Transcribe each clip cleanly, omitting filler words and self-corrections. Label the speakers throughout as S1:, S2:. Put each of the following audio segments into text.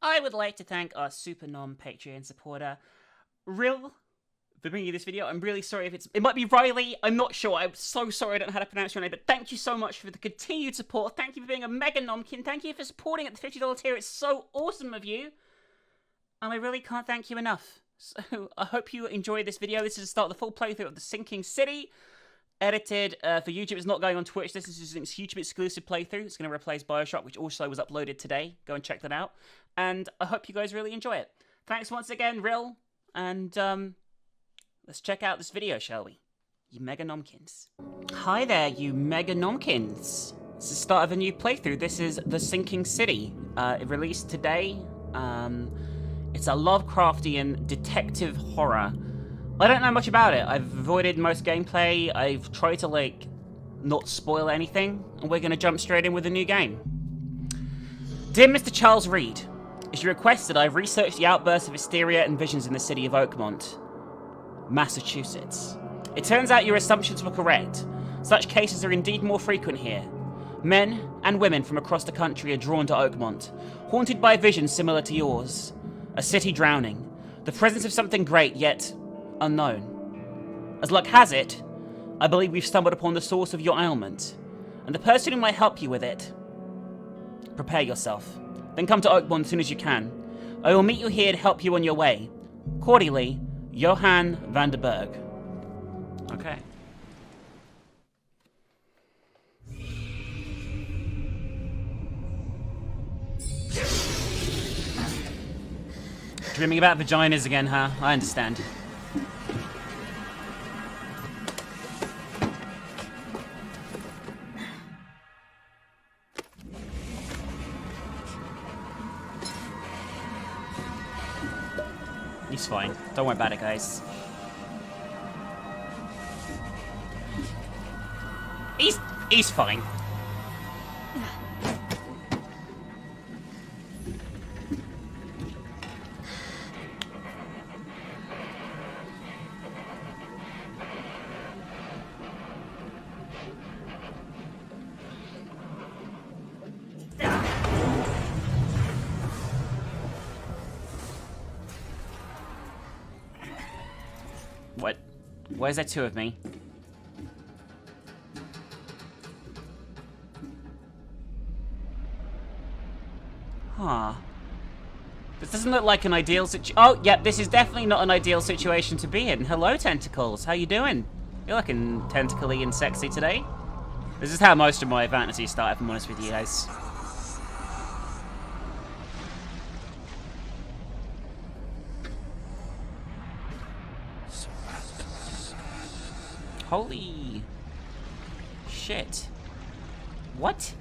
S1: I would like to thank our super non-Patreon supporter, Rill, for bringing you this video. I'm really sorry if it might be Riley, I'm not sure. I'm so sorry I don't know how to pronounce your name, but thank you so much for the continued support. Thank you for being a mega nomkin. Thank you for supporting at the $50 tier. It's so awesome of you. And I really can't thank you enough. So I hope you enjoyed this video. This is the start of the full playthrough of The Sinking City. Edited for YouTube. It's not going on Twitch. This is just an YouTube exclusive playthrough. It's going to replace Bioshock, which also was uploaded today. Go and check that out. And I hope you guys really enjoy it. Thanks once again, Rill. And let's check out this video, shall we? You mega nomkins. Hi there, you mega nomkins. It's the start of a new playthrough. This is The Sinking City. It released today. It's a Lovecraftian detective horror. I don't know much about it. I've avoided most gameplay. I've tried to, like, not spoil anything. And we're going to jump straight in with a new game. Dear Mr. Charles Reed, as you requested, I've researched the outbursts of hysteria and visions in the city of Oakmont, Massachusetts. It turns out your assumptions were correct. Such cases are indeed more frequent here. Men and women from across the country are drawn to Oakmont, haunted by visions similar to yours. A city drowning. The presence of something great, yet unknown. As luck has it, I believe we've stumbled upon the source of your ailment, and the person who might help you with it. Prepare yourself, then come to Oakmont as soon as you can. I will meet you here to help you on your way. Cordially, Johann van der Berg. Okay. Dreaming about vaginas again, huh? I understand. He's fine. Don't worry about it, guys. He's fine. What? Why is there two of me? Huh. This doesn't look like an ideal Oh, yeah, this is definitely not an ideal situation to be in. Hello, tentacles. How you doing? You're looking tentacly and sexy today. This is how most of my fantasies start, if I'm honest with you guys. Holy shit. What?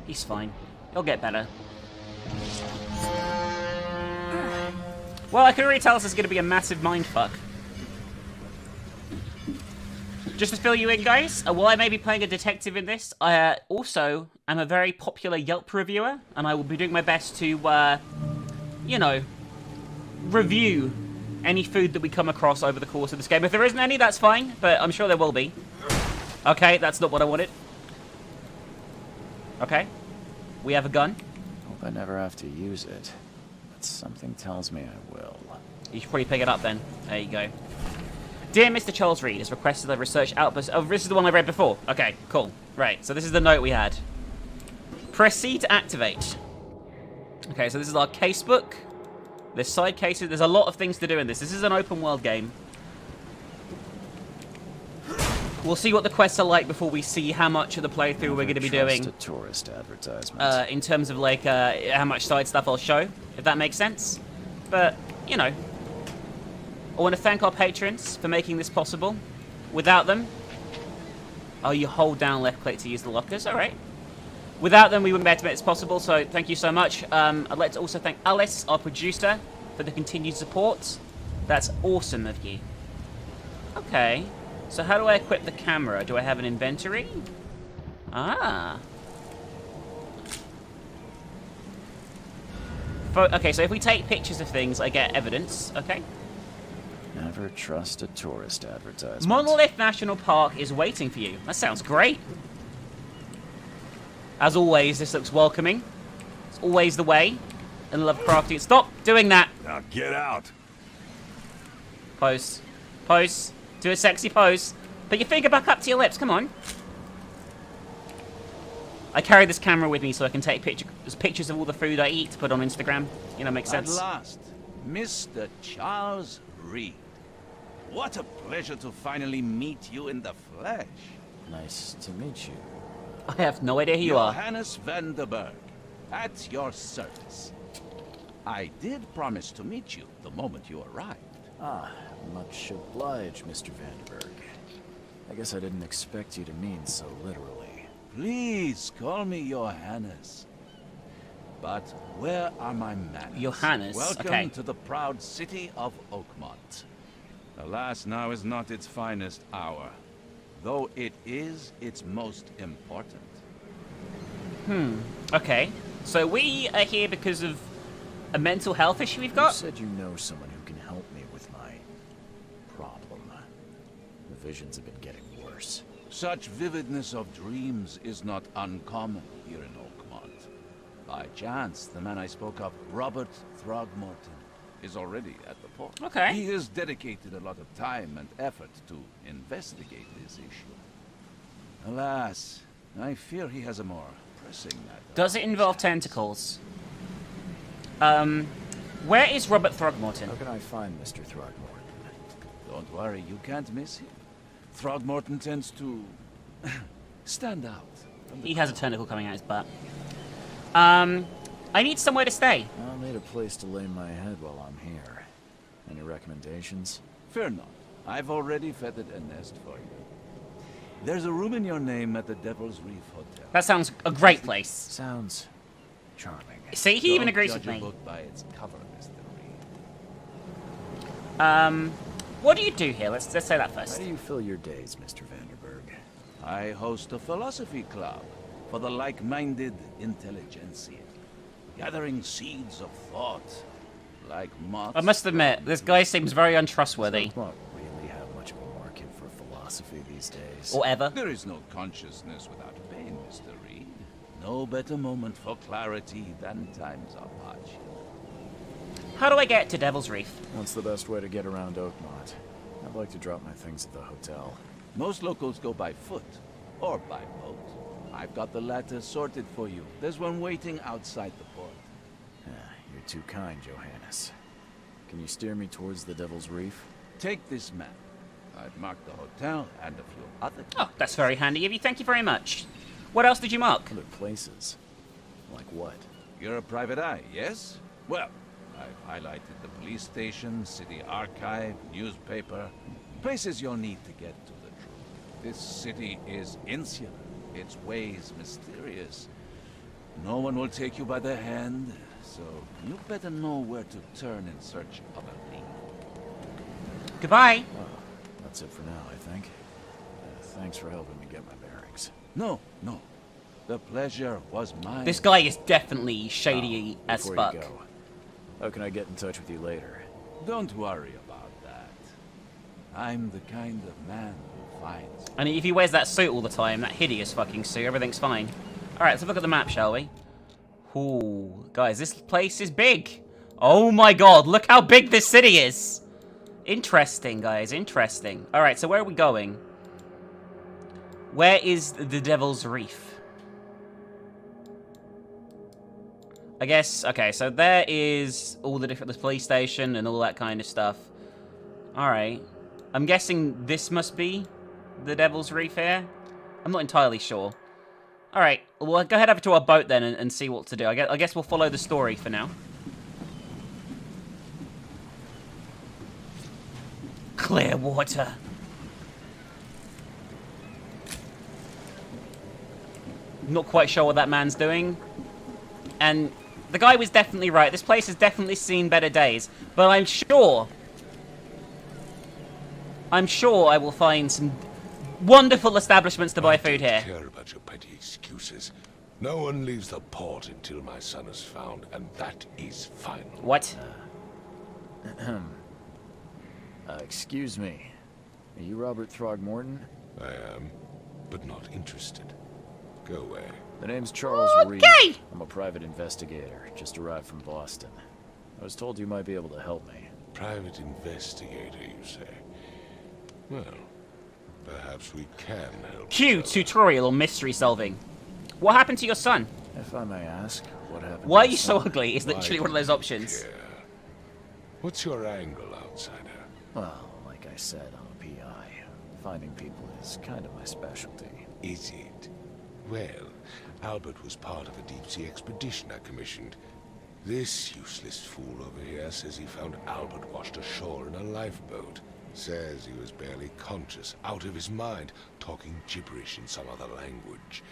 S1: He's fine. He'll get better. Well, I can already tell this is going to be a massive mindfuck. Just to fill you in, guys, while I may be playing a detective in this, I also am a very popular Yelp reviewer, and I will be doing my best to, you know, review any food that we come across over the course of this game. If there isn't any, that's fine, but I'm sure there will be. Okay, that's not what I wanted. Okay. We have a gun.
S2: Hope I never have to use it, but something tells me I will.
S1: You should probably pick it up then. There you go. Dear Mr. Charles Reed, as requested, I've researched outbursts. Oh, this is the one I read before. Okay, cool. Right, so this is the note we had. Proceed to activate. Okay, so this is our casebook. There's side cases. There's a lot of things to do in this. This is an open world game. We'll see what the quests are like before we see how much of the playthrough we're going to be doing.
S2: A tourist advertisement.
S1: In terms of like how much side stuff I'll show, if that makes sense. But you know, I want to thank our patrons for making this possible. Without them, oh, you hold down left click to use the lockers. All right. Without them, we wouldn't be able to make this possible, so thank you so much. I'd like to also thank Alice, our producer, for the continued support. That's awesome of you. Okay, so how do I equip the camera? Do I have an inventory? Ah. Okay, so if we take pictures of things, I get evidence, okay?
S2: Never trust a tourist advertisement.
S1: Monolith National Park is waiting for you. That sounds great. As always, this looks welcoming. It's always the way. and Lovecraftian. Stop doing that.
S3: Now get out.
S1: Pose. Pose. Do a sexy pose. Put your finger back up to your lips. Come on. I carry this camera with me so I can take pictures of all the food I eat to put on Instagram. You know, makes sense.
S4: At last, Mr. Charles Reed. What a pleasure to finally meet you in the flesh.
S2: Nice to meet you.
S1: I have no idea who you are.
S4: Johannes van der Berg, at your service. I did promise to meet you the moment you arrived.
S2: Ah, much obliged, Mr. Vanderberg. I guess I didn't expect you to mean so literally.
S4: Please call me Johannes. But where are my manners?
S1: Johannes,
S4: Welcome
S1: okay.
S4: to the proud city of Oakmont. Alas, now is not its finest hour, though it is its most important.
S1: Okay. So we are here because of a mental health issue we've got?
S2: You said you know someone who can help me with my problem. The visions have been getting worse.
S4: Such vividness of dreams is not uncommon here in Oakmont. By chance, the man I spoke of, Robert Throgmorton, is already at the port.
S1: Okay.
S4: He has dedicated a lot of time and effort to investigate this issue. Alas, I fear he has a more pressing matter.
S1: Does it involve tentacles? Where is Robert Throgmorton?
S2: How can I find Mr. Throgmorton?
S4: Don't worry, you can't miss him. Throgmorton tends to stand out.
S1: He has a tentacle coming out his butt. I need somewhere to stay.
S2: I'll need a place to lay my head while I'm here. Any recommendations?
S4: Fear not. I've already feathered a nest for you. There's a room in your name at the Devil's Reef Hotel.
S1: That sounds a great place.
S2: Sounds charming.
S1: See, he even
S4: Don't
S1: agrees
S4: judge
S1: with
S4: a
S1: me.
S4: book by its cover, Mr. Reed.
S1: What do you do here? Let's say that
S2: How
S1: first.
S2: do you fill your days, Mr. Vanderberg?
S4: I host a philosophy club for the like-minded intelligentsia, gathering seeds of thought, like moths.
S1: I must admit, this guy seems very untrustworthy.
S2: Don't really have much of a market for philosophy these days.
S1: Or ever.
S4: There is no consciousness without pain, Mr. Reed. No better moment for clarity than times of hardship.
S1: How do I get to Devil's Reef?
S2: What's the best way to get around Oakmont? I'd like to drop my things at the hotel.
S4: Most locals go by foot or by boat. I've got the latter sorted for you. There's one waiting outside the port.
S2: You're too kind, Johannes. Can you steer me towards the Devil's Reef?
S4: Take this map. I've marked the hotel and a few other.
S1: Oh, that's very handy of you. Thank you very much. What else did you mark?
S2: Other places? Like what?
S4: You're a private eye, yes? Well, I've highlighted the police station, city archive, newspaper, places you'll need to get to the truth. This city is insular, its ways mysterious. No one will take you by the hand, so you better know where to turn in search of a lead.
S1: Goodbye.
S2: Oh, that's it for now, I think. Thanks for helping me get my bearings.
S4: No. The pleasure was mine.
S1: This guy is definitely shady as
S2: Before
S1: fuck.
S2: you go, how can I get in touch with you later?
S4: Don't worry about that. I'm the kind of man who finds.
S1: And if he wears that suit all the time, that hideous fucking suit, everything's fine. Alright, let's have a look at the map, shall we? Ooh, guys, this place is big. Oh my god, look how big this city is. Interesting, guys, interesting. Alright, so where are we going? Where is the Devil's Reef? I guess, okay, so there is all the different, the police station and all that kind of stuff. Alright. I'm guessing this must be the Devil's Reef here? I'm not entirely sure. Alright, we'll go head over to our boat then and see what to do. I guess we'll follow the story for now. Clear water. Not quite sure what that man's doing. And the guy was definitely right. This place has definitely seen better days. But I'm sure I will find some wonderful establishments to buy food here.
S3: I don't care about your petty excuses. No one leaves the port until my son is found, and that is final.
S1: What?
S2: Excuse me. Are you Robert Throgmorton?
S3: I am, but not interested. Go away.
S2: The name's Charles Reed.
S1: Okay!
S2: I'm a private investigator, just arrived from Boston. I was told you might be able to help me.
S3: Private investigator, you say? Well, perhaps we can help.
S1: Cue tutorial on mystery solving. What happened to your son?
S2: If I may ask, what happened?
S1: Why are
S2: to
S1: you
S2: your
S1: so
S2: son?
S1: ugly? Is literally one of those options.
S3: Yeah. What's your angle, outsider?
S2: Well, like I said, I'm a PI. Finding people is kind of my specialty.
S3: Is it? Well, Albert was part of a deep-sea expedition I commissioned. This useless fool over here says he found Albert washed ashore in a lifeboat. Says he was barely conscious, out of his mind, talking gibberish in some other language.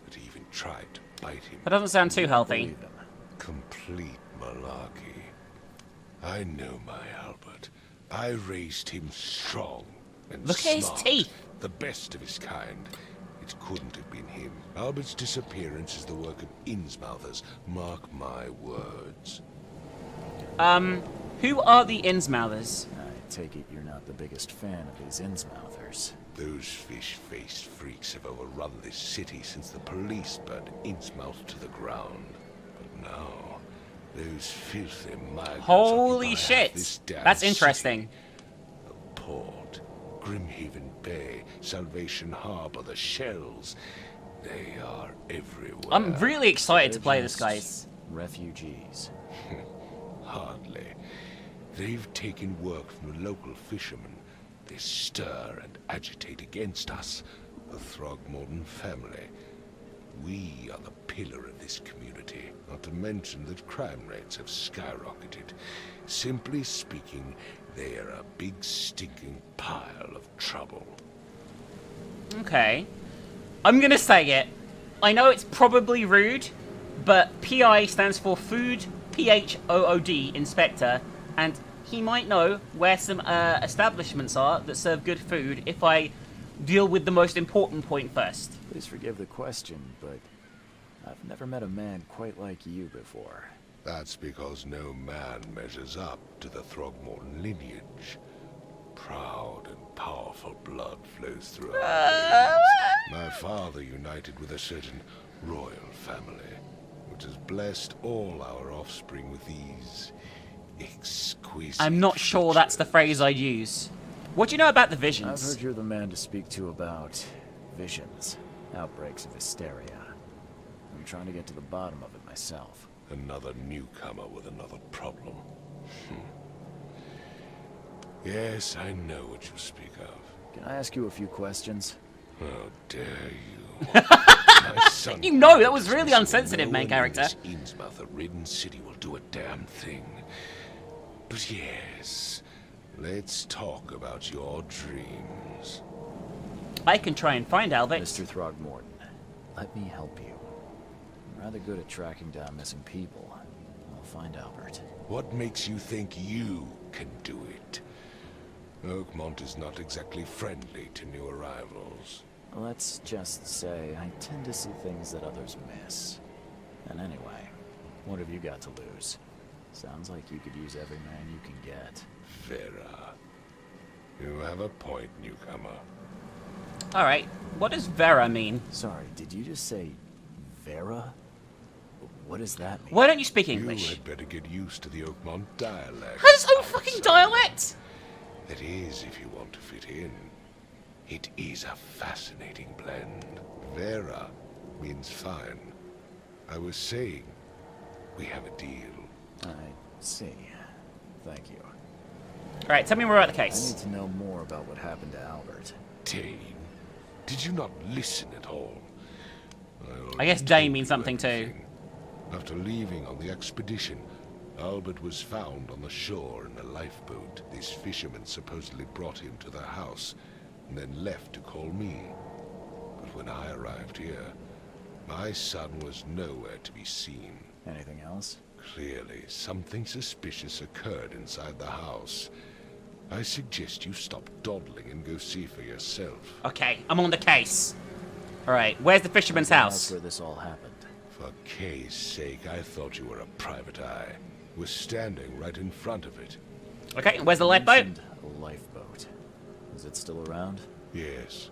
S3: But he even tried to bite him.
S1: That doesn't sound too healthy.
S2: Believe him.
S3: Complete malarkey. I know my Albert. I raised him strong and
S1: Look at his
S3: smart,
S1: teeth.
S3: the best of his kind. It couldn't have been him. Albert's disappearance is the work of Innsmouthers. Mark my words.
S1: Who are the Innsmouthers?
S2: I take it you're not the biggest fan of these Innsmouthers.
S3: Those fish-faced freaks have overrun this city since the police burned Innsmouth to the ground. But now, those filthy migrants
S1: Holy
S3: occupy
S1: shit.
S3: this damn
S1: That's
S3: city.
S1: interesting.
S3: The port, Grimhaven Bay, Salvation Harbor, the shells. They are everywhere.
S1: I'm really excited to
S2: They're
S1: play this,
S2: just
S1: guys.
S2: Refugees.
S3: Hardly. They've taken work from the local fishermen. They stir and agitate against us, the Throgmorton family. We are the pillar of this community, not to mention that crime rates have skyrocketed. Simply speaking, they are a big stinking pile of trouble.
S1: Okay. I'm gonna say it. I know it's probably rude, but PI stands for Food PHOOD Inspector, and he might know where some establishments are that serve good food if I deal with the most important point first.
S2: Please forgive the question, but I've never met a man quite like you before.
S3: That's because no man measures up to the Throgmorton lineage. Proud and powerful blood flows through our veins. My father united with a certain royal family, which has blessed all our offspring with these exquisite
S1: I'm not sure that's the phrase I'd use. What do you know about the
S2: I've
S1: visions?
S2: heard you're the man to speak to about visions, outbreaks of hysteria. I'm trying to get to the bottom of it myself.
S3: Another newcomer with another problem. Yes, I know what you speak of.
S2: Can I ask you a few questions?
S3: How dare you? My son
S1: You know, that was really
S3: says
S1: unsensitive,
S3: no
S1: main
S3: one
S1: character.
S3: in this Innsmouth, a ridden city, will do a damn thing. But yes, let's talk about your dreams.
S1: I can try and find Albert.
S2: Mr. Throgmorton, let me help you. I'm rather good at tracking down missing people. I'll find Albert.
S3: What makes you think you can do it? Oakmont is not exactly friendly to new arrivals.
S2: Let's just say I tend to see things that others miss. And anyway, what have you got to lose? Sounds like you could use every man you can get.
S3: Vera. You have a point, newcomer.
S1: Alright, what does Vera mean?
S2: Sorry, did you just say Vera? What does that mean?
S1: Why don't you speak
S3: You
S1: English?
S3: had better get used to the Oakmont dialect.
S1: Has his own fucking dialect?
S3: That is, if you want to fit in. It is a fascinating blend. Vera means fine. I was saying, we have a deal.
S2: I see. Thank you.
S1: Alright, tell me more about the
S2: I
S1: case.
S2: need to know more about what happened to Albert.
S3: Dane, did you not listen at all?
S1: I guess
S3: already
S1: Dane
S3: told
S1: means
S3: you
S1: something too.
S3: everything. After leaving on the expedition, Albert was found on the shore in a lifeboat. These fishermen supposedly brought him to their house, and then left to call me. But when I arrived here, my son was nowhere to be seen.
S2: Anything else?
S3: Clearly, something suspicious occurred inside the house. I suggest you stop dawdling and go see for yourself.
S1: Okay, I'm on the case. Alright, where's the fisherman's
S2: That's
S1: house?
S2: where this all happened.
S3: For Kay's sake, I thought you were a private eye. Was standing right in front of it.
S1: Okay, where's the
S2: You
S1: lifeboat?
S2: mentioned a lifeboat. Is it still around?
S3: Yes.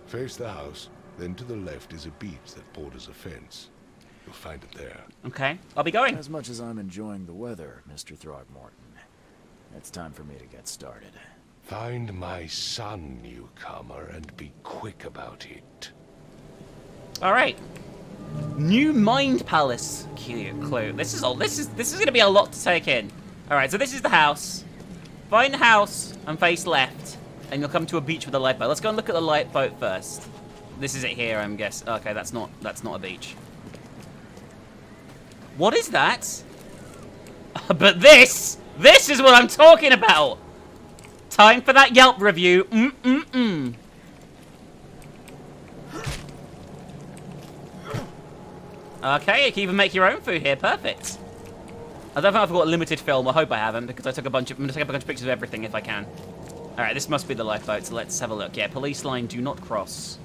S3: Face the house. Then to the left is a beach that borders a fence. You'll find it there.
S1: Okay, I'll be going.
S2: As much as I'm enjoying the weather, Mr. Throgmorton, it's time for me to get started.
S3: Find my son, newcomer, and be quick about it.
S1: All right. New Mind Palace clue. This is going to be a lot to take in. All right, so this is the house. Find the house and face left, and you'll come to a beach with a lifeboat. Let's go and look at the lifeboat first. This is it here, I'm guessing. Okay, that's not a beach. What is that? But this is what I'm talking about. Time for that Yelp review. Okay, you can even make your own food here. Perfect. I don't think I've got a limited film. I hope I haven't, because I'm going to take a bunch of pictures of everything if I can. All right, this must be the lifeboat, so let's have a look. Yeah, police line, do not cross.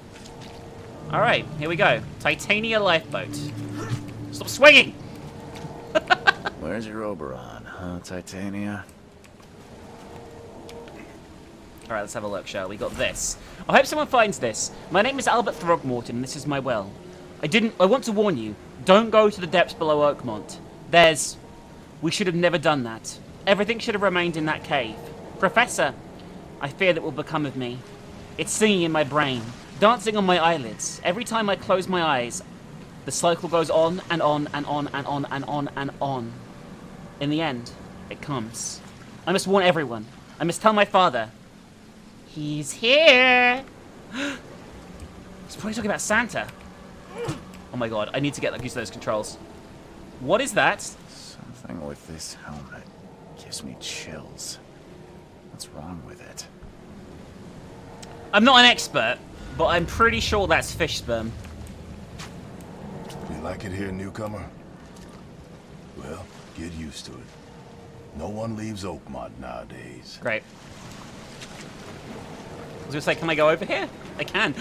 S1: All right, here we go. Titania lifeboat. Stop swinging!
S2: Where's your Oberon, huh, Titania?
S1: All right, let's have a look, shall we? Got this. I hope someone finds this. My name is Albert Throgmorton, and this is my well. I want to warn you, don't go to the depths below Oakmont. We should have never done that. Everything should have remained in that cave. Professor, I fear that will become of me. It's singing in my brain, dancing on my eyelids. Every time I close my eyes, the cycle goes on and on and on and on and on and on. In the end, it comes. I must warn everyone. I must tell my father. He's here. He's probably talking about Santa. Oh my god, I need to get used to those controls. What is that?
S2: Something with this helmet gives me chills. What's wrong with it?
S1: I'm not an expert, but I'm pretty sure that's fish sperm.
S5: You like it here, newcomer? Well, get used to it. No one leaves Oakmont nowadays.
S1: Great. I was gonna say, can I go over here? I can.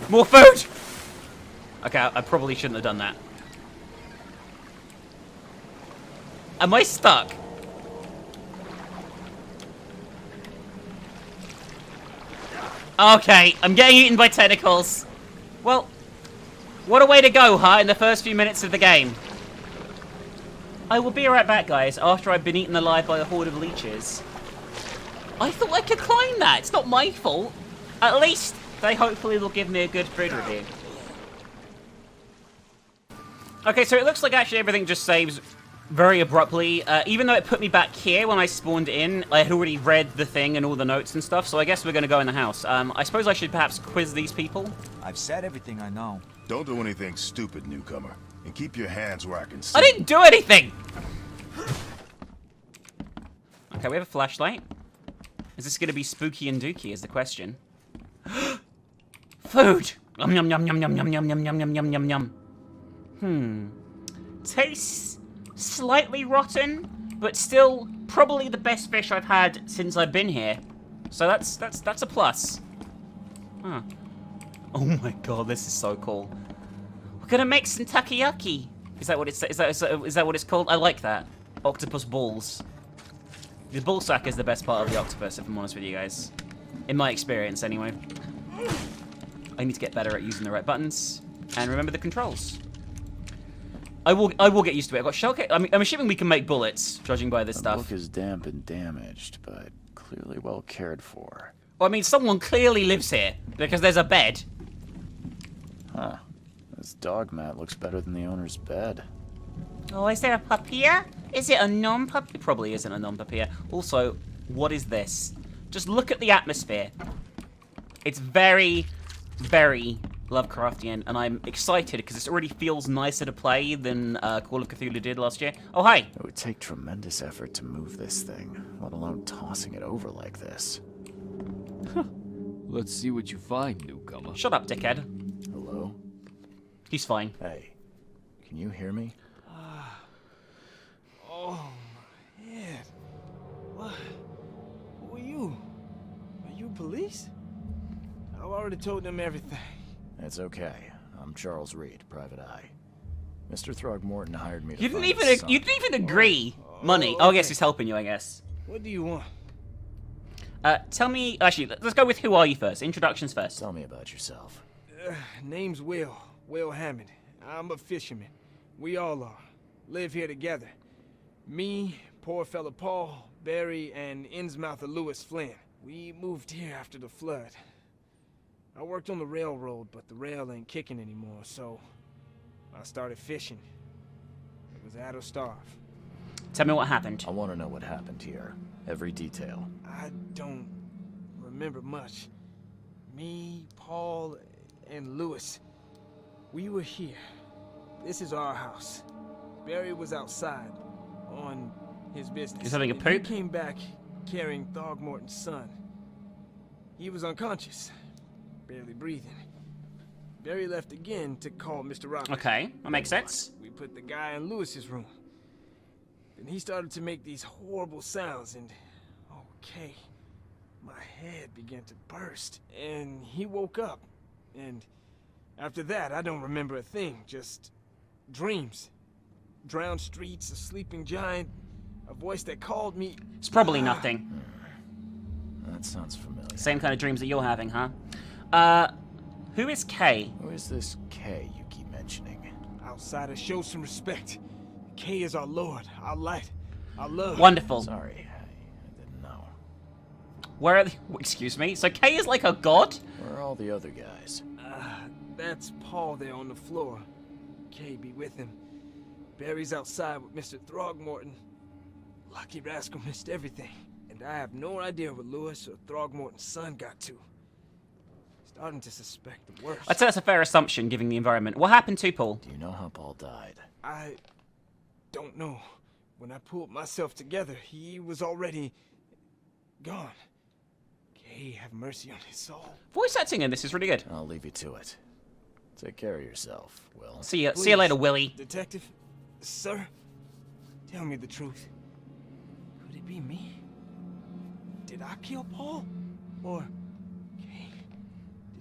S1: More food! Okay, I probably shouldn't have done that. Am I stuck? Okay, I'm getting eaten by tentacles. Well, what a way to go, huh, in the first few minutes of the game. I will be right back, guys, after I've been eaten alive by a horde of leeches. I thought I could climb that. It's not my fault. At least, they hopefully will give me a good food review. Okay, so it looks like actually everything just saves very abruptly. Even though it put me back here when I spawned in, I had already read the thing and all the notes and stuff, so I guess we're going to go in the house. I suppose I should perhaps quiz these people.
S6: I've said everything I know.
S5: Don't do anything stupid, newcomer. And keep your hands where I can see.
S1: I didn't do anything! Okay, we have a flashlight. Is this going to be spooky and dooky is the question. Food! Yum yum yum yum yum yum yum yum yum yum yum yum. Tastes slightly rotten, but still probably the best fish I've had since I've been here. So that's a plus. Huh. Oh my god, this is so cool. We're gonna make some takoyaki. Is that what it's is that what it's called? I like that. Octopus balls. The ball sack is the best part of the octopus, if I'm honest with you guys. In my experience, anyway. I need to get better at using the right buttons and remember the controls. I will get used to it. I've got shell case. I'm assuming we can make bullets, judging by this stuff.
S2: The book is damp and damaged, but clearly well cared for.
S1: Well, I mean, someone clearly lives here because there's a bed.
S2: Huh. This dog mat looks better than the owner's bed.
S1: Oh, is there a papier? Is it a non-papier? It probably isn't a non-papier. Also, what is this? Just look at the atmosphere. It's very, very Lovecraftian, and I'm excited because it already feels nicer to play than Call of Cthulhu did last year. Oh, hi.
S2: It would take tremendous effort to move this thing, let alone tossing it over like this.
S6: Let's see what you find, newcomer.
S1: Shut up, dickhead.
S2: Hello?
S1: He's fine.
S2: Hey, can you hear me?
S7: Oh, my head. What? Who are you? Are you police? I've already told them everything.
S2: It's okay. I'm Charles Reed, Private Eye. Mr. Throgmorton hired me to
S1: You didn't
S2: find his son.
S1: agree. Money. Oh, I guess he's helping you, I guess.
S7: What do you want?
S1: Tell me... Actually, let's go with who are you first. Introductions first.
S2: Tell me about yourself.
S7: Name's Will. Will Hammond. I'm a fisherman. We all are. Live here together. Me, poor fella Paul, Barry, and Innsmouth Lewis Flynn. We moved here after the flood. I worked on the railroad, but the rail ain't kicking anymore, so I started fishing. It was at or starve.
S1: Tell me what happened.
S2: I want to know what happened here. Every detail.
S7: I don't remember much. Me, Paul, and Lewis, we were here. This is our house. Barry was outside on his business.
S1: He's having a
S7: And
S1: poop?
S7: He came back carrying Throgmorton's son. He was unconscious, barely breathing. Barry left again to call Mr. Roberts.
S1: Okay, that makes sense.
S7: We put the guy in Lewis's room. Then he started to make these horrible sounds and... Okay. My head began to burst. And he woke up. And after that, I don't remember a thing. Just dreams. Drowned streets, a sleeping giant, a voice that called me...
S1: It's probably nothing.
S2: That sounds familiar.
S1: Same kind of dreams that you're having, huh? Who is Kay?
S2: Who is this K you keep mentioning?
S7: Outsiders, show some respect. K is our lord, our light, our love.
S1: Wonderful.
S2: Sorry, I didn't know.
S1: Where are the... Excuse me? So Kay is like a god?
S2: Where are all the other guys?
S7: That's Paul there on the floor. K be with him. Barry's outside with Mr. Throgmorton. Lucky rascal missed everything. And I have no idea where Lewis or Throgmorton's son got to. Starting to suspect the worst.
S1: I'd say that's a fair assumption, given the environment. What happened to Paul?
S2: Do you know how Paul died?
S7: I don't know. When I pulled myself together, he was already gone. K, have mercy on his soul.
S1: Voice acting in this is really good.
S2: I'll leave you to it. Take care of yourself, Will.
S1: See you
S7: Please,
S1: later, Willie.
S7: Detective, sir, tell me the truth. Could it be me? Did I kill Paul? Or K,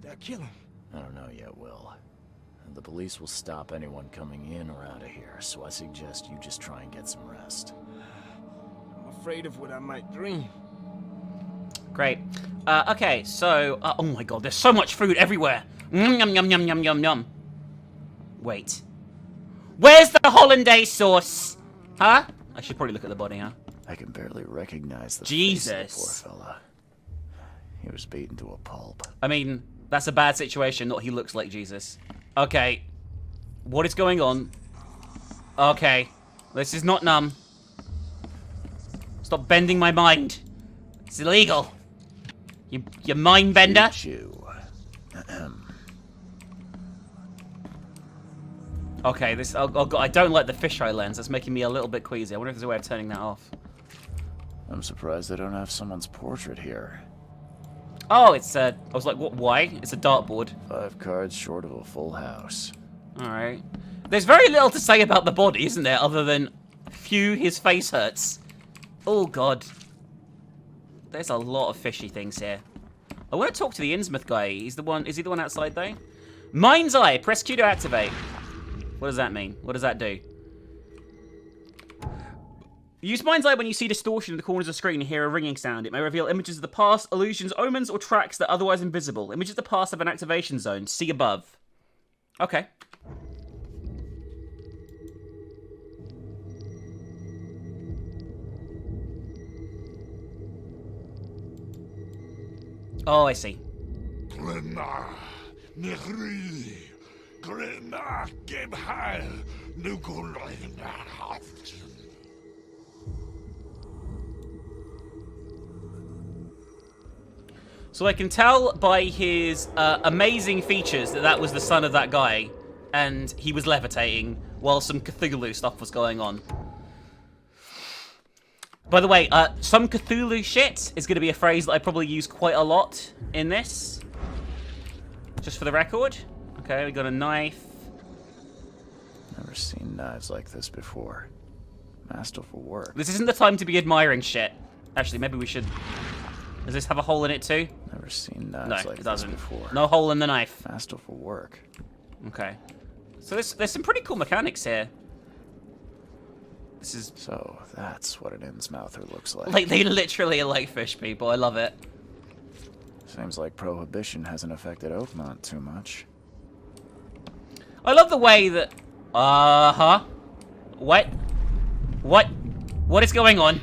S7: did I kill him?
S2: I don't know yet, Will. The police will stop anyone coming in or out of here, so I suggest you just try and get some rest.
S7: I'm afraid of what I might dream.
S1: Great. Okay, so... oh my god, there's so much food everywhere. Yum, yum, yum, yum, yum, yum. Wait. Where's the hollandaise sauce? Huh? I should probably look at the body, huh?
S2: I can barely recognize the
S1: Jesus.
S2: face of the poor fella. He was beaten to a pulp.
S1: I mean, that's a bad situation, not he looks like Jesus. Okay. What is going on? Okay. This is not numb. Stop bending my mind. It's illegal. You mind bender?
S2: Chew.
S1: Okay, this... Oh, God, I don't like the fisheye lens. That's making me a little bit queasy. I wonder if there's a way of turning that off.
S2: I'm surprised they don't have someone's portrait here.
S1: Oh, it's I was like, what? Why? It's a dartboard.
S2: 5 cards short of a full house.
S1: Alright. There's very little to say about the body, isn't there? Other than, phew, his face hurts. Oh, God. There's a lot of fishy things here. I want to talk to the Innsmouth guy. He's the one... Is he the one outside, though? Mind's Eye. Press Q to activate. What does that mean? What does that do? Use Mind's Eye when you see distortion in the corners of the screen and hear a ringing sound. It may reveal images of the past, illusions, omens, or tracks that are otherwise invisible. Images of the past have an activation zone. See above. Okay. Oh, I see. So I can tell by his amazing features that that was the son of that guy, and he was levitating while some Cthulhu stuff was going on. By the way, some Cthulhu shit is going to be a phrase that I probably use quite a lot in this. Just for the record. Okay, we got a knife.
S2: Never seen knives like this before. Masterful work.
S1: This isn't the time to be admiring shit. Actually, maybe we should... Does this have a hole in it too?
S2: Never seen knives
S1: No,
S2: like
S1: it
S2: this
S1: doesn't.
S2: before.
S1: No hole in the knife.
S2: Masterful work.
S1: Okay. So there's some pretty cool mechanics here. This is...
S2: So, that's what an Innsmouther looks like.
S1: Like, they literally are like fish people. I love it.
S2: Seems like Prohibition hasn't affected Oakmont too much.
S1: I love the way that... Uh-huh. What? What? What is going on?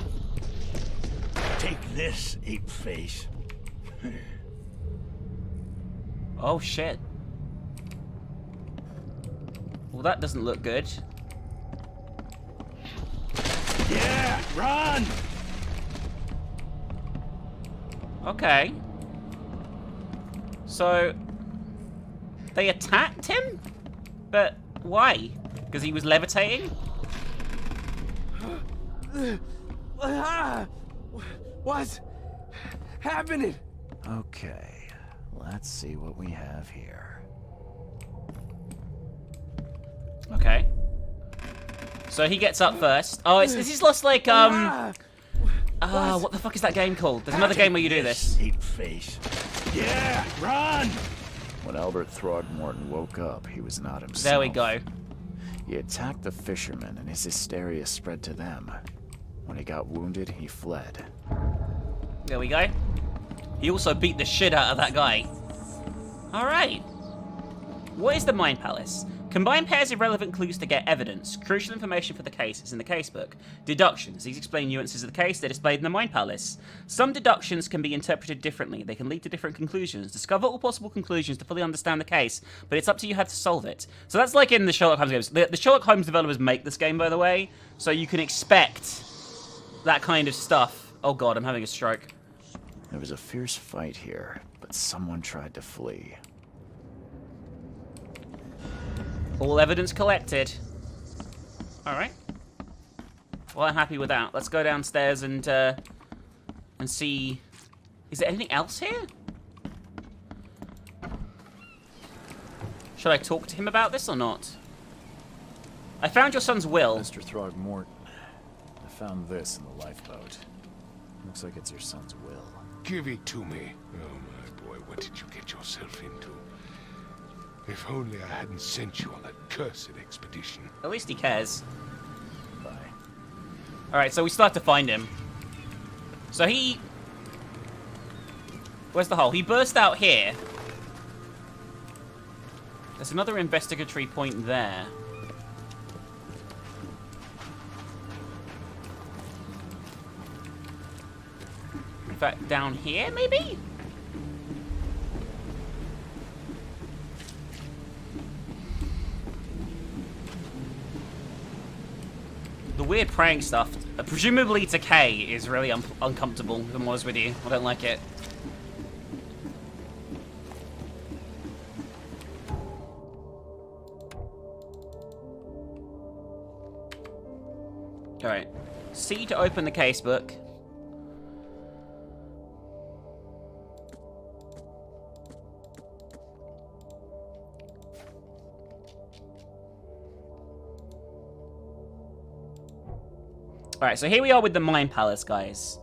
S5: Take this, ape face.
S1: Oh, shit. Well, that doesn't look good.
S5: Yeah, run!
S1: Okay. So... They attacked him? But why? Because he was levitating?
S7: What's happening?
S2: Okay, let's see what we have here.
S1: Okay. So he gets up first. Oh, this is lost like, what the fuck is that game called? There's another game where you do this.
S5: Ape face. Yeah, run!
S2: When Albert Throgmorton woke up, he was not himself.
S1: There we go.
S2: He attacked the fishermen, and his hysteria spread to them. When he got wounded, he fled.
S1: There we go. He also beat the shit out of that guy. Alright. What is the Mind Palace? Combine pairs of relevant clues to get evidence. Crucial information for the case is in the casebook. Deductions. These explain nuances of the case. They're displayed in the Mind Palace. Some deductions can be interpreted differently. They can lead to different conclusions. Discover all possible conclusions to fully understand the case, but it's up to you how to solve it. So that's like in the Sherlock Holmes games. The Sherlock Holmes developers make this game, by the way, so you can expect that kind of stuff. Oh god, I'm having a stroke.
S2: There was a fierce fight here, but someone tried to flee.
S1: All evidence collected. Alright. Well, I'm happy with that. Let's go downstairs and see... Is there anything else here? Should I talk to him about this or not? I found your son's will.
S2: Mr. Throgmorton, I found this in the lifeboat. Looks like it's your son's will.
S3: Give it to me. Oh, my boy, what did you get yourself into? If only I hadn't sent you on that cursed expedition.
S1: At least he cares.
S2: Bye.
S1: Alright, so we still have to find him. So he... Where's the hole? He burst out here. There's another investigatory point there. In fact, down here, maybe? The weird praying stuff, presumably to K, is really uncomfortable, if I'm honest with you. I don't like it. Alright. C to open the casebook. Alright, so here we are with the Mind Palace, guys.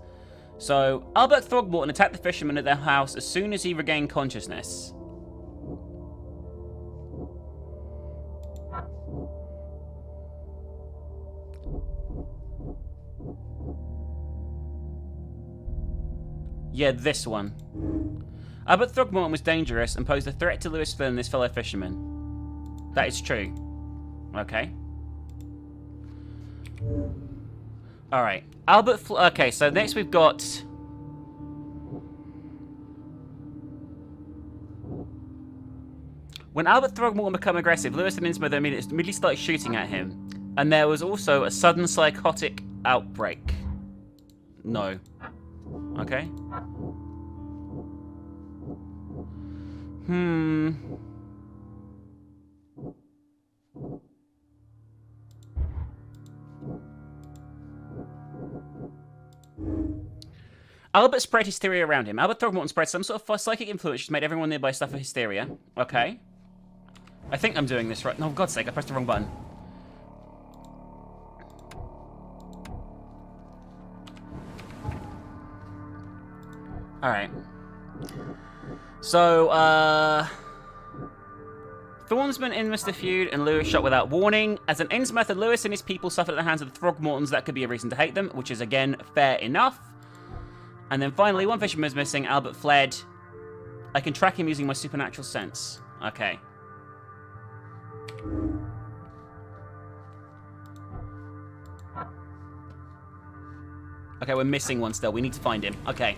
S1: So, Albert Throgmorton attacked the fishermen at their house as soon as he regained consciousness. Yeah, this one. Albert Throgmorton was dangerous and posed a threat to Lewis Flynn and his fellow fishermen. That is true. Okay. Alright. Okay, so next we've got... When Albert Throgmorton became aggressive, Lewis and Innsmouth immediately started shooting at him. And there was also a sudden psychotic outbreak. No. Okay. Albert spread hysteria around him. Albert Throgmorton spread some sort of psychic influence which made everyone nearby suffer hysteria. Okay. I think I'm doing this right. No, for God's sake, I pressed the wrong button. Alright. So, Thornsman, Innsmouth feud, and Lewis shot without warning. As an Innsmouth, Lewis and his people suffered at the hands of the Throgmortons. That could be a reason to hate them, which is, again, fair enough. And then finally, one fisherman is missing. Albert fled. I can track him using my supernatural sense. Okay. Okay, we're missing one still. We need to find him. Okay.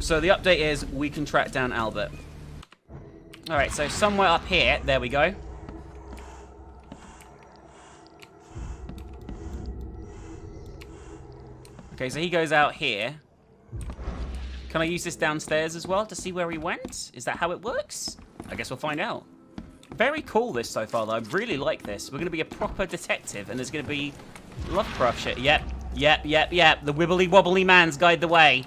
S1: So the update is we can track down Albert. Alright, so somewhere up here. There we go. Okay, so he goes out here. Can I use this downstairs as well to see where he went? Is that how it works? I guess we'll find out. Very cool this so far, though. I really like this. We're going to be a proper detective, and there's going to be Lovecraft shit. Yep. The wibbly wobbly man's guide the way.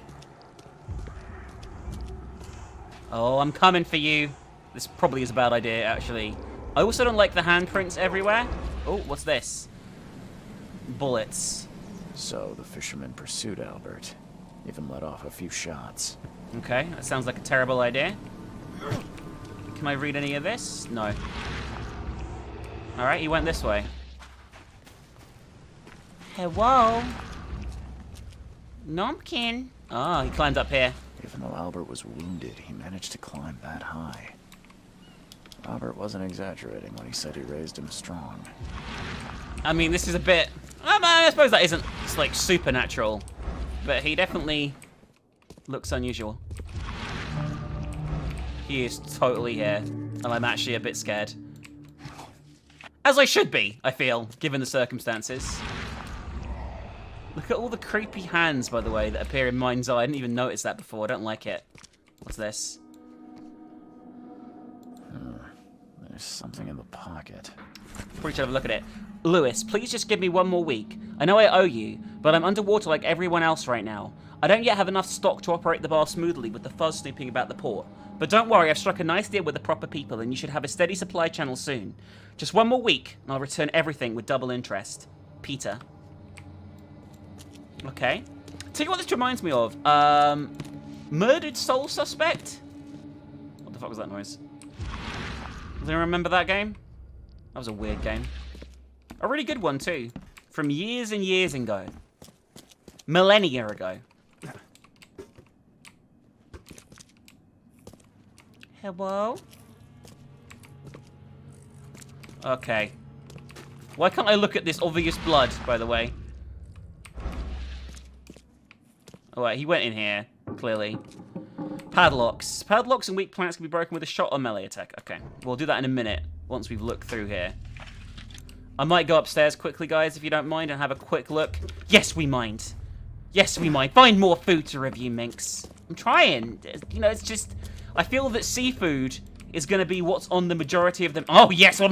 S1: Oh, I'm coming for you. This probably is a bad idea, actually. I also don't like the handprints everywhere. Oh, what's this? Bullets.
S2: So the fisherman pursued Albert. Even let off a few shots.
S1: Okay, that sounds like a terrible idea. Can I read any of this? No. Alright, he went this way. Hello? Numpkin. Ah, he climbed up here.
S2: Even though Albert was wounded, he managed to climb that high. Albert wasn't exaggerating when he said he raised him strong.
S1: I mean, this is a bit... I suppose that isn't like supernatural. But he definitely looks unusual. He is totally here. And I'm actually a bit scared. As I should be, I feel, given the circumstances. Look at all the creepy hands, by the way, that appear in Mind's Eye. I didn't even notice that before. I don't like it. What's this?
S2: There's something in the pocket.
S1: Probably should have a look at it. Lewis, please just give me one more week. I know I owe you, but I'm underwater like everyone else right now. I don't yet have enough stock to operate the bar smoothly with the fuzz snooping about the port. But don't worry, I've struck a nice deal with the proper people and you should have a steady supply channel soon. Just one more week and I'll return everything with double interest. Peter. Okay. Tell you what this reminds me of. Murdered Soul Suspect? What the fuck was that noise? Does anyone remember that game? That was a weird game. A really good one, too. From years and years ago. Millennia ago. Hello? Okay. Why can't I look at this obvious blood, by the way? Oh, wait, he went in here, clearly. Padlocks. Padlocks and weak planks can be broken with a shot or melee attack. Okay, we'll do that in a minute, once we've looked through here. I might go upstairs quickly, guys, if you don't mind, and have a quick look. Yes, we mind. Yes, we mind. Find more food to review, Minx. I'm trying. You know, it's just... I feel that seafood is going to be what's on the majority of them. Oh, yes! There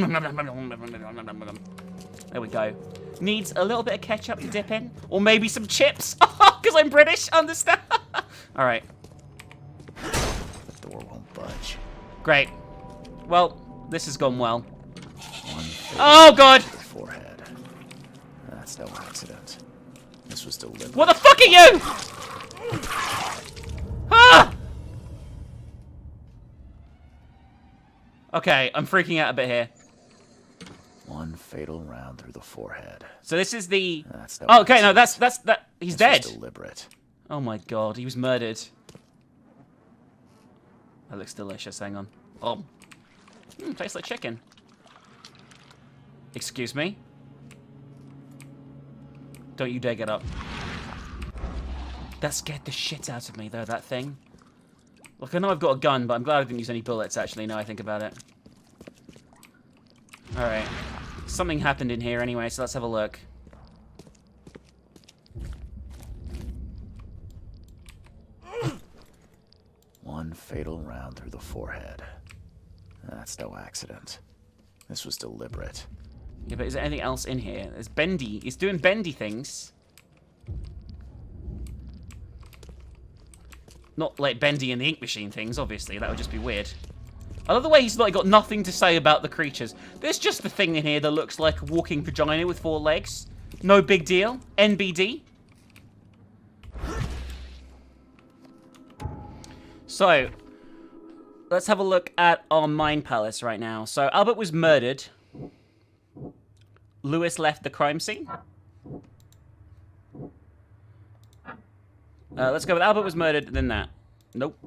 S1: we go. Needs a little bit of ketchup to dip in. Or maybe some chips. Because I'm British, understand? Alright.
S2: The door won't budge.
S1: Great. Well, this has gone well. Oh, God!
S2: Forehead. That's no accident. This was deliberate.
S1: What the fuck are you? Ah! Okay, I'm freaking out a bit here.
S2: One fatal round through the forehead.
S1: So this is the...
S2: That's no
S1: oh, okay, no,
S2: accident.
S1: that's he's
S2: This
S1: dead.
S2: was deliberate.
S1: Oh my God, he was murdered. That looks delicious, hang on. Oh. Tastes like chicken. Excuse me? Don't you dare get up. That scared the shit out of me, though, that thing. Look, I know I've got a gun, but I'm glad I didn't use any bullets, actually, now I think about it. Alright. Something happened in here anyway, so let's have a look.
S2: One fatal round through the forehead. That's no accident. This was deliberate.
S1: Yeah, but is there anything else in here? There's bendy. He's doing bendy things. Not like bendy in the ink machine things, obviously. That would just be weird. I love the way he's like got nothing to say about the creatures. There's just the thing in here that looks like a walking vagina with 4 legs. No big deal. NBD. So, let's have a look at our Mind Palace right now. So, Albert was murdered. Lewis left the crime scene. Let's go with Albert was murdered, then that. Nope.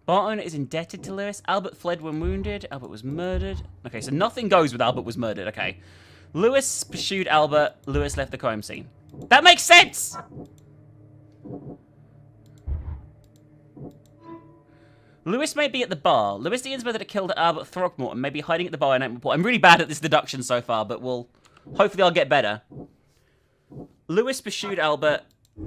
S1: Bar owner is indebted to Lewis. Albert fled when wounded. Albert was murdered. Okay, so nothing goes with Albert was murdered. Okay. Lewis pursued Albert. Lewis left the crime scene. That makes sense! Lewis may be at the bar. Lewis the Innsmouth that killed Albert Throgmorton may be hiding at the bar in Oakmont. I'm really bad at this deduction so far, but hopefully I'll get better. Lewis pursued Albert.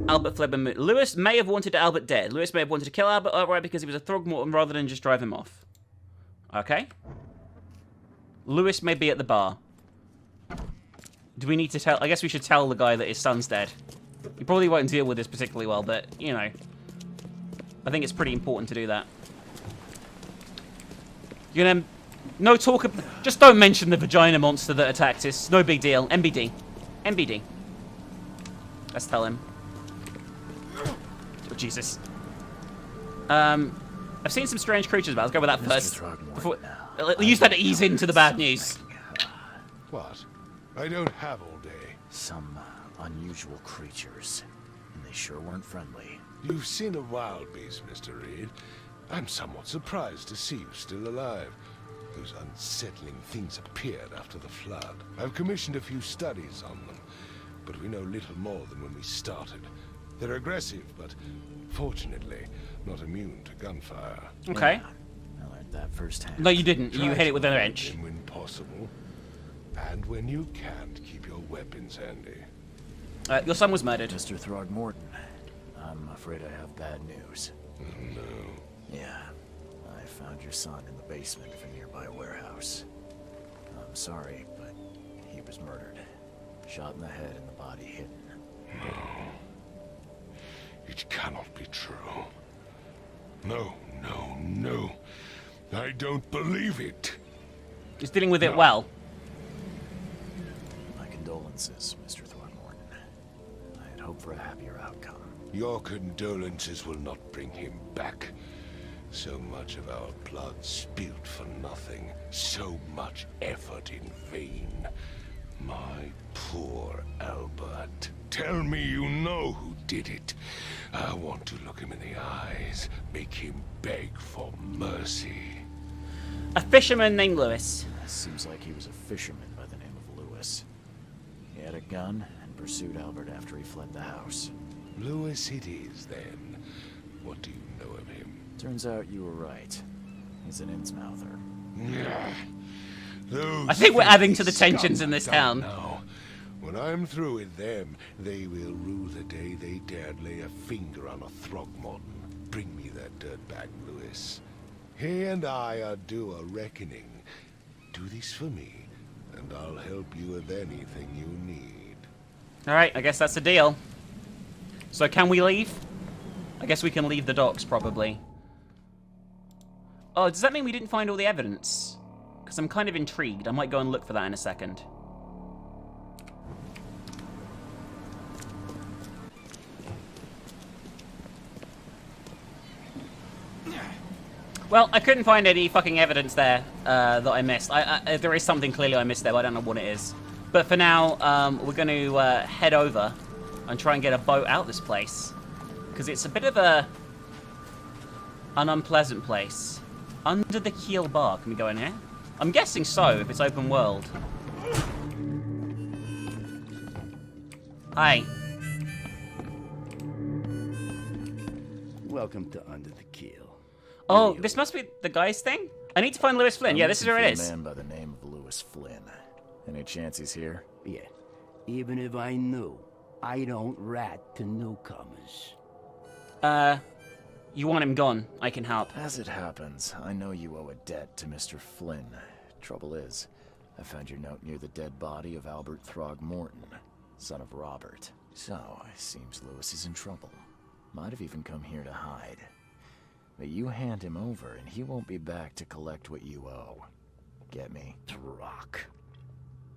S1: Albert fled when moved. Lewis may have wanted Albert dead. Lewis may have wanted to kill Albert outright because he was a Throgmorton rather than just drive him off. Okay. Lewis may be at the bar. Do we need to tell? I guess we should tell the guy that his son's dead. He probably won't deal with this particularly well, but, you know. I think it's pretty important to do that. You're gonna... No talk of... Just don't mention the vagina monster that attacked us. No big deal. MBD. MBD. Let's tell him. Oh, Jesus. I've seen some strange creatures, but let's go with that first. Before, use that to ease into the bad news.
S3: What? I don't have all day.
S2: Some unusual creatures. And they sure weren't friendly.
S3: You've seen a wild beast, Mr. Reed. I'm somewhat surprised to see you still alive. Those unsettling things appeared after the flood. I've commissioned a few studies on them, but we know little more than when we started. They're aggressive, but fortunately not immune to gunfire.
S1: Okay.
S2: Yeah, I learned that firsthand.
S1: No, you didn't. You
S3: Try
S1: hit
S3: to
S1: it with a
S3: avoid
S1: wrench.
S3: them when possible, and when you can't, keep your weapons handy.
S1: Your son was murdered.
S2: Mr. Throgmorton, I'm afraid I have bad news.
S3: No.
S2: Yeah, I found your son in the basement of a nearby warehouse. I'm sorry, but he was murdered. Shot in the head and the body hidden.
S3: It cannot be true. No, no, no. I don't believe it.
S1: He's dealing with it well.
S2: My condolences, Mr. Throgmorton. I had hoped for a happier outcome.
S3: Your condolences will not bring him back. So much of our blood spilled for nothing. So much effort in vain. My poor Albert. Tell me you know who did it. I want to look him in the eyes. Make him beg for mercy.
S1: A fisherman named Lewis.
S2: Seems like he was a fisherman by the name of Lewis. He had a gun and pursued Albert after he fled the house.
S3: Lewis it is, then. What do you know of him?
S2: Turns out you were right. He's an Innsmouther.
S3: Those
S1: I think we're adding to the
S3: filthy
S1: tensions
S3: scum
S1: in this
S3: I
S1: town.
S3: don't know. When I'm through with them, they will rue the day they dared lay a finger on a Throgmorton. Bring me that dirtbag, Lewis. He and I are due a reckoning. Do this for me, and I'll help you with anything you need.
S1: Alright, I guess that's the deal. So can we leave? I guess we can leave the docks, probably. Oh, does that mean we didn't find all the evidence? Because I'm kind of intrigued. I might go and look for that in a second. Well, I couldn't find any fucking evidence there that I missed. There is something clearly I missed there, but I don't know what it is. But for now, we're going to head over and try and get a boat out this place. Because it's a bit of an unpleasant place. Under the Keel Bar. Can we go in here? I'm guessing so, if it's open world. Hi.
S8: Welcome to Under the Keel.
S1: Oh, this must be the guy's thing? I need to find Lewis Flynn. Yeah, this is where it
S2: A
S1: is.
S2: man by the name of Lewis Flynn. Any chance he's here?
S8: Yeah, even if I knew, I don't rat to newcomers.
S1: You want him gone. I can help.
S2: As it happens, I know you owe a debt to Mr. Flynn. Trouble is, I found your note near the dead body of Albert Throgmorton, son of Robert. So, it seems Lewis is in trouble. Might have even come here to hide. But you hand him over, and he won't be back to collect what you owe. Get me?
S8: Throg.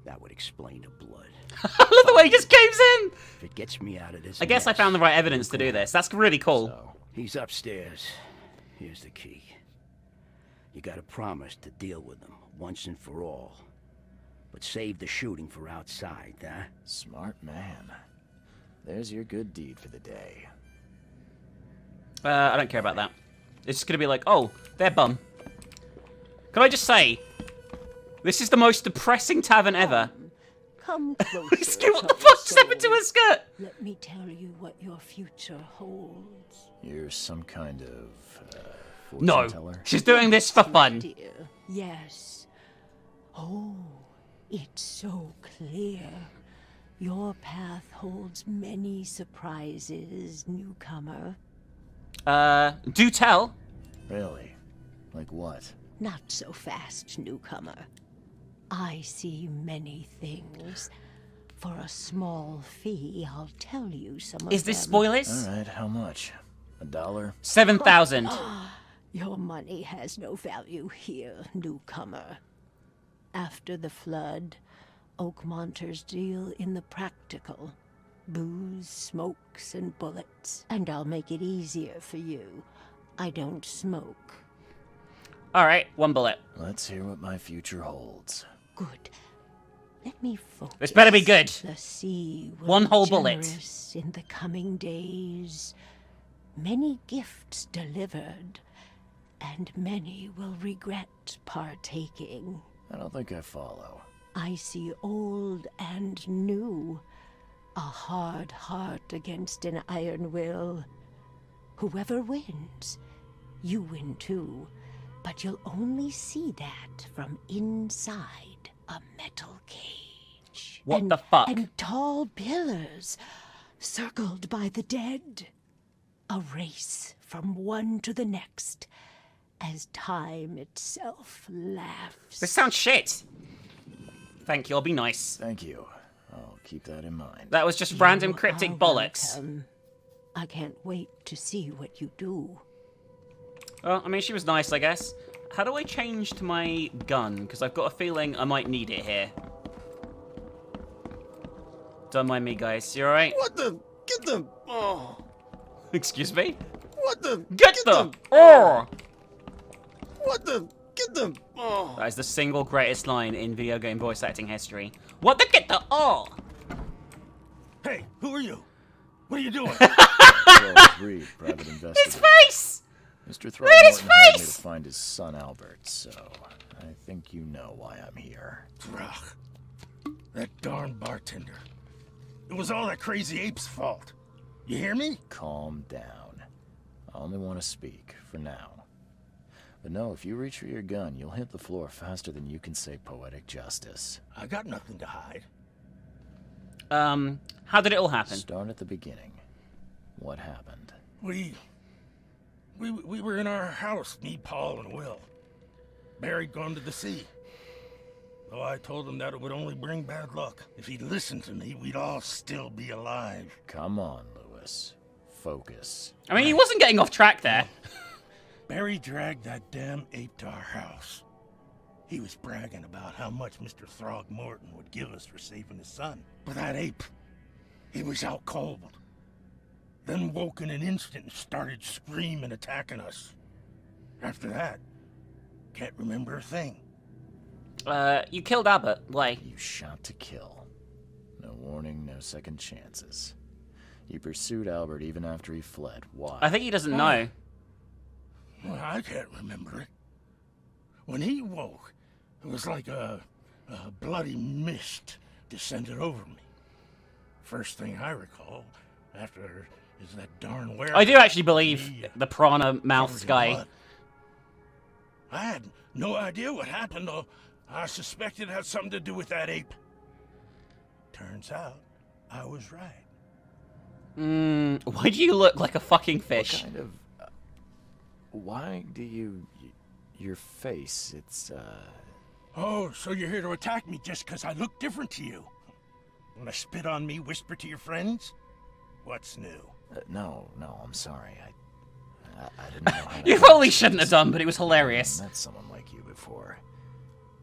S8: That would explain the blood.
S1: I love the way he just caves in!
S8: If it gets me out of this
S1: I guess I
S8: mess,
S1: found the right evidence to do this. That's really cool.
S2: So,
S8: he's upstairs. Here's the key. You gotta promise to deal with him once and for all. But save the shooting for outside, huh?
S2: smart man. There's your good deed for the day.
S1: I don't care about that. It's gonna be like, oh, they're bum. Can I just say, this is the most depressing tavern ever.
S9: Come closer.
S1: Excuse, what the fuck just happened to her skirt?
S9: Let me tell you what your future holds.
S2: You're some kind of
S1: No,
S2: fortune teller?
S1: she's doing this for fun.
S9: Dear, yes. Oh, it's so clear. Your path holds many surprises, newcomer.
S1: Do tell.
S2: Really? Like what?
S9: Not so fast, newcomer. I see many things. For a small fee, I'll tell you some of them.
S1: Is this spoilers?
S2: Alright, how much? $1?
S1: 7,000.
S9: Your money has no value here, newcomer. After the flood, Oakmonters deal in the practical. Booze, smokes, and bullets. And I'll make it easier for you. I don't smoke.
S1: Alright, 1 bullet.
S2: Let's hear what my future holds.
S9: Good. Let me focus.
S1: This better be good.
S9: The sea will
S1: 1 whole
S9: be
S1: bullet.
S9: generous in the coming days. Many gifts delivered, and many will regret partaking.
S2: I don't think I follow.
S9: I see old and new. A hard heart against an iron will. Whoever wins, you win too. But you'll only see that from inside a metal cage.
S1: What the fuck?
S9: And tall pillars, circled by the dead. A race from one to the next, as time itself laughs.
S1: This sounds shit. Thank you, I'll be nice.
S2: Thank you. I'll keep that in mind.
S1: That was just random
S9: You
S1: cryptic
S9: are
S1: bollocks.
S9: welcome. I can't wait to see what you do.
S1: Well, I mean, she was nice, I guess. How do I change to my gun? Because I've got a feeling I might need it here. Don't mind me, guys. You alright?
S5: What the? Get the... Oh.
S1: Excuse me?
S5: What the?
S1: Get the... Oh!
S5: What the? Get the... Oh.
S1: That is the single greatest line in video game voice acting history. What the... Get the... Oh!
S5: Hey, who are you? What are you doing?
S2: Charles Reed, private investigator.
S1: His face!
S2: Mr. Throgmorton hired me to find his son Albert, so I think you know why I'm here.
S5: Throg. That darn bartender. It was all that crazy ape's fault. You hear me?
S2: Calm down. I only want to speak, for now. But no, if you reach for your gun, you'll hit the floor faster than you can say poetic justice.
S5: I got nothing to hide.
S1: How did it all happen?
S2: Start at the beginning. What happened?
S5: We were in our house, me, Paul, and Will. Barry'd gone to the sea. Though I told him that it would only bring bad luck. If he'd listened to me, we'd all still be alive.
S2: Come on, Lewis. Focus.
S1: I mean, he wasn't getting off track there.
S5: Barry dragged that damn ape to our house. He was bragging about how much Mr. Throgmorton would give us for saving his son. But that ape, he was out cold. Then woke in an instant and started screaming, attacking us. After that, can't remember a thing.
S1: You killed Albert. Why?
S2: You shot to kill. No warning, no second chances. You pursued Albert even after he fled. Why?
S1: I think he doesn't know.
S5: Well, I can't remember it. When he woke, it was like a bloody mist descended over me. First thing I recall, after is that darn werewolf.
S1: I do actually believe the piranha-mouthed
S5: covered in
S1: guy.
S5: blood. I had no idea what happened, though. I suspected it had something to do with that ape. Turns out, I was right.
S1: Why do you look like a fucking fish?
S2: What kind of... why do you... your face, it's,
S5: Oh, so you're here to attack me just because I look different to you? Wanna spit on me, whisper to your friends? What's new?
S2: no, I'm sorry. I didn't know how to...
S1: You probably shouldn't have done, but it was hilarious.
S2: I met someone like you before.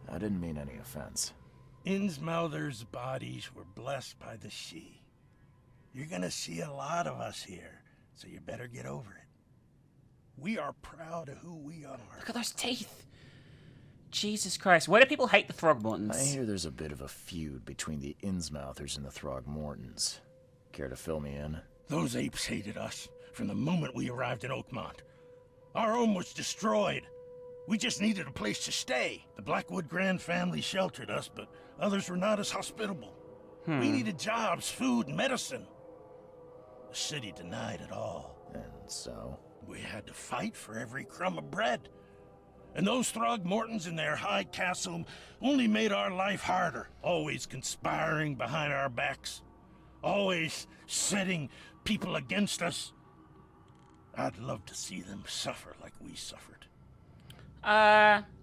S2: I didn't mean any offense.
S5: Innsmouthers' bodies were blessed by the sea. You're gonna see a lot of us here, so you better get over it. We are proud of who we are.
S1: Look at those teeth. Jesus Christ. Why do people hate the Throgmortons?
S2: I hear there's a bit of a feud between the Innsmouthers and the Throgmortons. Care to fill me in?
S5: Those apes hated us from the moment we arrived in Oakmont. Our home was destroyed. We just needed a place to stay. The Blackwood Grand family sheltered us, but others were not as hospitable. We needed jobs, food, and medicine. The city denied it all.
S2: And so?
S5: We had to fight for every crumb of bread. And those Throgmortons in their high castle only made our life harder, always conspiring behind our backs, always setting people against us. I'd love to see them suffer like we suffered.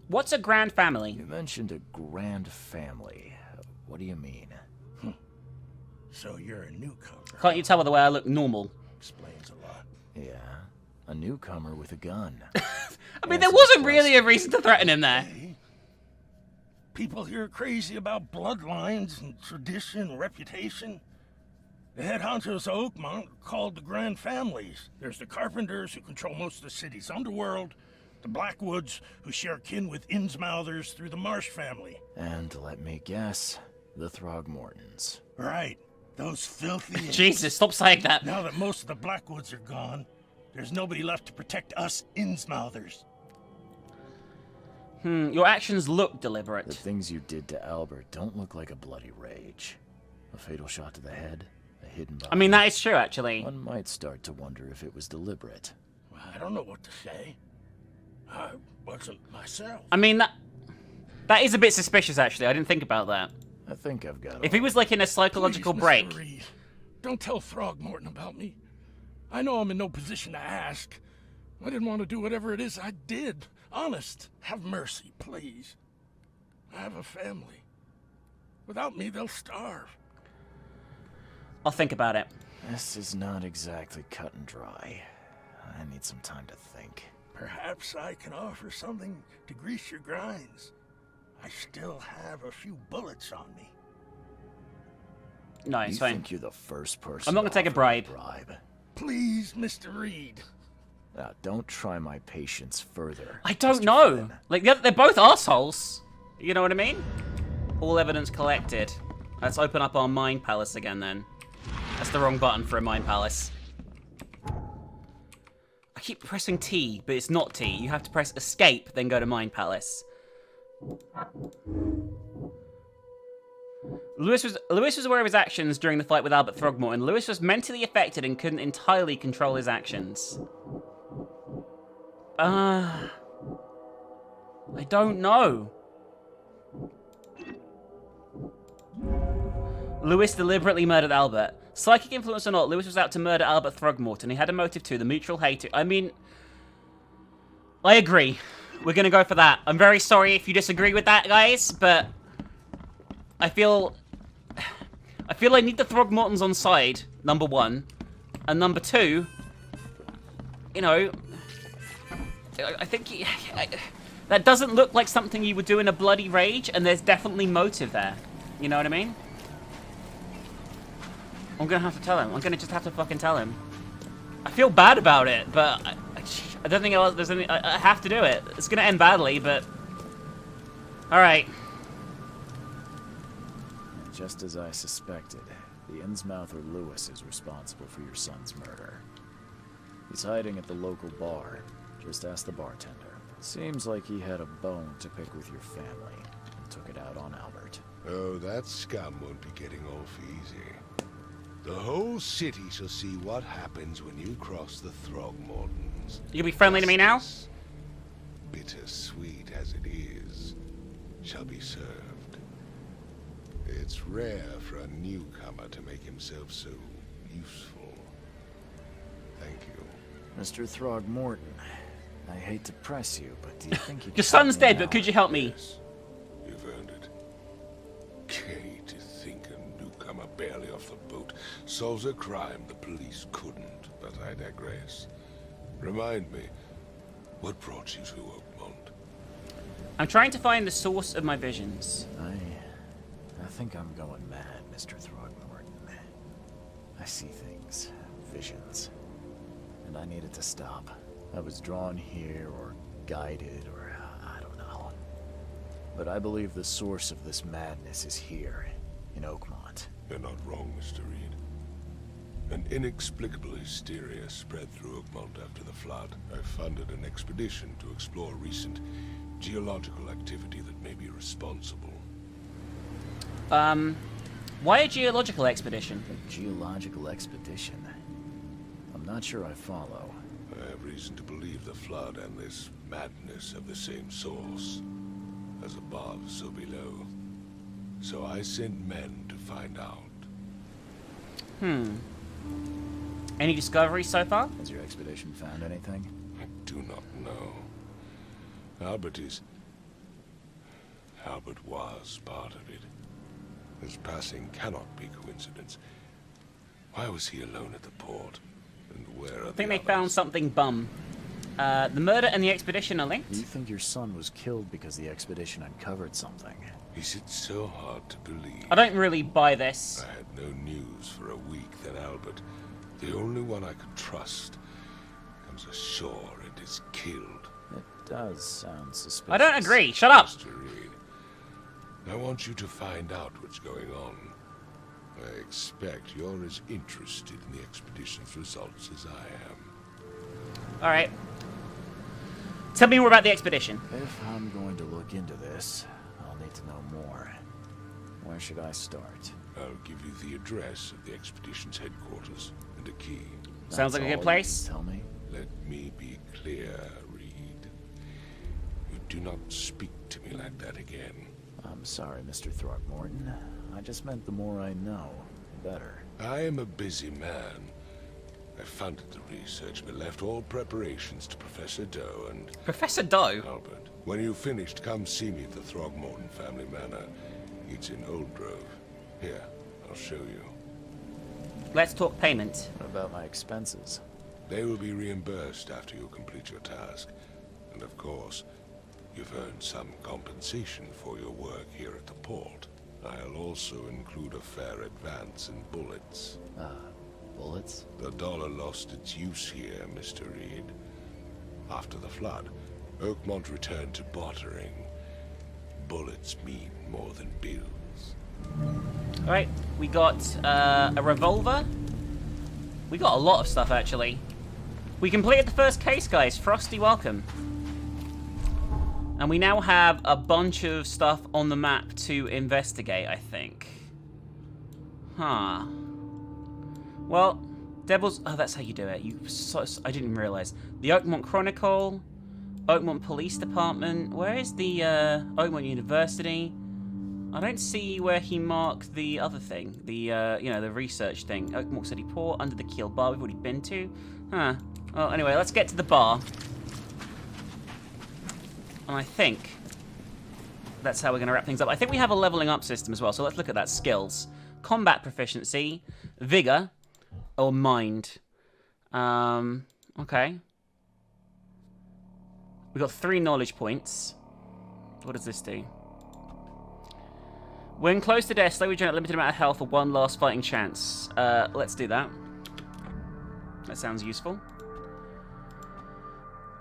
S1: What's a grand family?
S2: You mentioned a grand family. What do you mean?
S5: So you're a newcomer.
S1: Can't you tell by the way I look normal?
S5: Explains a lot.
S2: Yeah, a newcomer with a gun.
S1: I mean, there wasn't really a reason to threaten him there.
S5: Hey, people here are crazy about bloodlines and tradition and reputation. The head honchos of Oakmont are called the Grand Families. There's the Carpenters, who control most of the city's underworld, the Blackwoods, who share kin with Innsmouthers through the Marsh family.
S2: And let me guess, the Throgmortons.
S5: Right, those filthy...
S1: Jesus, stop saying that.
S5: Now that most of the Blackwoods are gone, there's nobody left to protect us Innsmouthers.
S1: Your actions look deliberate.
S2: The things you did to Albert don't look like a bloody rage. A fatal shot to the head, a hidden body.
S1: I mean, that is true, actually.
S2: One might start to wonder if it was deliberate.
S5: I don't know what to say. I wasn't myself.
S1: I mean, that is a bit suspicious, actually. I didn't think about that.
S2: I think I've got it.
S1: If he was like in a psychological
S5: Please,
S1: break.
S5: Mr. Reed, don't tell Throgmorton about me. I know I'm in no position to ask. I didn't want to do whatever it is I did. Honest, have mercy, please. I have a family. Without me, they'll starve.
S1: I'll think about it.
S2: This is not exactly cut and dry. I need some time to think.
S5: Perhaps I can offer something to grease your grinds. I still have a few bullets on me.
S1: No, it's
S2: you
S1: fine.
S2: think you're the first person
S1: I'm not gonna take a
S2: offer
S1: bribe.
S5: Please, Mr. Reed.
S2: Now, don't try my patience further.
S1: I don't
S2: Mr.
S1: know.
S2: Flynn.
S1: Like, they're both assholes. You know what I mean? All evidence collected. Let's open up our Mind Palace again, then. That's the wrong button for a Mind Palace. I keep pressing T, but it's not T. You have to press Escape, then go to Mind Palace. Lewis was aware of his actions during the fight with Albert Throgmorton. Lewis was mentally affected and couldn't entirely control his actions. I don't know. Lewis deliberately murdered Albert. Psychic influence or not, Lewis was out to murder Albert Throgmorton. He had a motive too, the mutual hate. I mean, I agree. We're gonna go for that. I'm very sorry if you disagree with that, guys, but I feel I need the Throgmortons on side, number one. And number two, you know, I think that doesn't look like something you would do in a bloody rage, and there's definitely motive there. You know what I mean? I'm gonna have to tell him. I'm gonna just have to fucking tell him. I feel bad about it, but I don't think there's any. I have to do it. It's gonna end badly, but all right.
S2: Just as I suspected, the Innsmouther Lewis is responsible for your son's murder. He's hiding at the local bar. Just ask the bartender. Seems like he had a bone to pick with your family and took it out on Albert.
S3: Oh, that scum won't be getting off easy. The whole city shall see what happens when you cross the Throgmortons.
S1: You can be friendly to me now?
S3: Bittersweet as it is, shall be served. It's rare for a newcomer to make himself so useful. Thank you.
S2: Mr. Throgmorton, I hate to press you, but do you think you
S1: Your son's dead, but could you help me?
S3: Yes, you've earned it. Gay to think a newcomer barely off the boat solves a crime the police couldn't, but I digress. Remind me, what brought you to Oakmont?
S1: I'm trying to find the source of my visions.
S2: I think I'm going mad, Mr. Throgmorton. I see things, visions, and I needed to stop. I was drawn here, or guided, or I don't know. But I believe the source of this madness is here, in Oakmont.
S3: You're not wrong, Mr. Reed. An inexplicable hysteria spread through Oakmont after the flood. I funded an expedition to explore recent geological activity that may be responsible.
S1: Why a geological expedition?
S2: A geological expedition? I'm not sure I follow.
S3: I have reason to believe the flood and this madness have the same source. As above, so below. So I sent men to find out.
S1: Any discoveries so far?
S2: Has your expedition found anything?
S3: I do not know. Albert was part of it. His passing cannot be coincidence. Why was he alone at the port? And where are
S1: I think they found something bum. The murder and the expedition are linked?
S2: Do you think your son was killed because the expedition uncovered something?
S3: Is it so hard to believe?
S1: I don't really buy this.
S3: I had no news for a week, then Albert, the only one I could trust, comes ashore and is killed.
S2: It does sound suspicious.
S1: I don't agree. Shut up.
S3: Mr. Reed, I want you to find out what's going on. I expect you're as interested in the expedition's results as I am.
S1: Alright. Tell me more about the expedition.
S2: If I'm going to look into this, I'll need to know more. Where should I start?
S3: I'll give you the address of the expedition's headquarters and a key.
S1: Sounds like a good place.
S2: Tell me.
S3: Let me be clear, Reed. You do not speak to me like that again.
S2: I'm sorry, Mr. Throgmorton. I just meant the more I know, the better.
S3: I am a busy man. I funded the research, but left all preparations to Professor Doe and...
S1: Professor Doe?
S3: Albert. When you've finished, come see me at the Throgmorton family manor. It's in Old Grove. Here, I'll show you.
S1: Let's talk payment.
S2: What about my expenses?
S3: They will be reimbursed after you complete your task. And of course, you've earned some compensation for your work here at the port. I'll also include a fair advance in bullets.
S2: Bullets?
S3: The dollar lost its use here, Mr. Reed. After the flood, Oakmont returned to bartering. Bullets mean more than bills.
S1: Alright, we got a revolver. We got a lot of stuff, actually. We completed the first case, guys. Frosty, welcome. And we now have a bunch of stuff on the map to investigate, I think. Huh. Well, Devil's... Oh, that's how you do it. I didn't even realize. The Oakmont Chronicle, Oakmont Police Department. Where is the Oakmont University? I don't see where he marked the other thing. The, you know, the research thing. Oakmont City Port, under the Keel Bar we've already been to. Huh. Well, anyway, let's get to the bar. And I think that's how we're going to wrap things up. I think we have a leveling up system as well, so let's look at that. Skills. Combat proficiency, vigor, or mind. Okay. We got 3 knowledge points. What does this do? When close to death, slowly generate a limited amount of health for one last fighting chance. Let's do that. That sounds useful.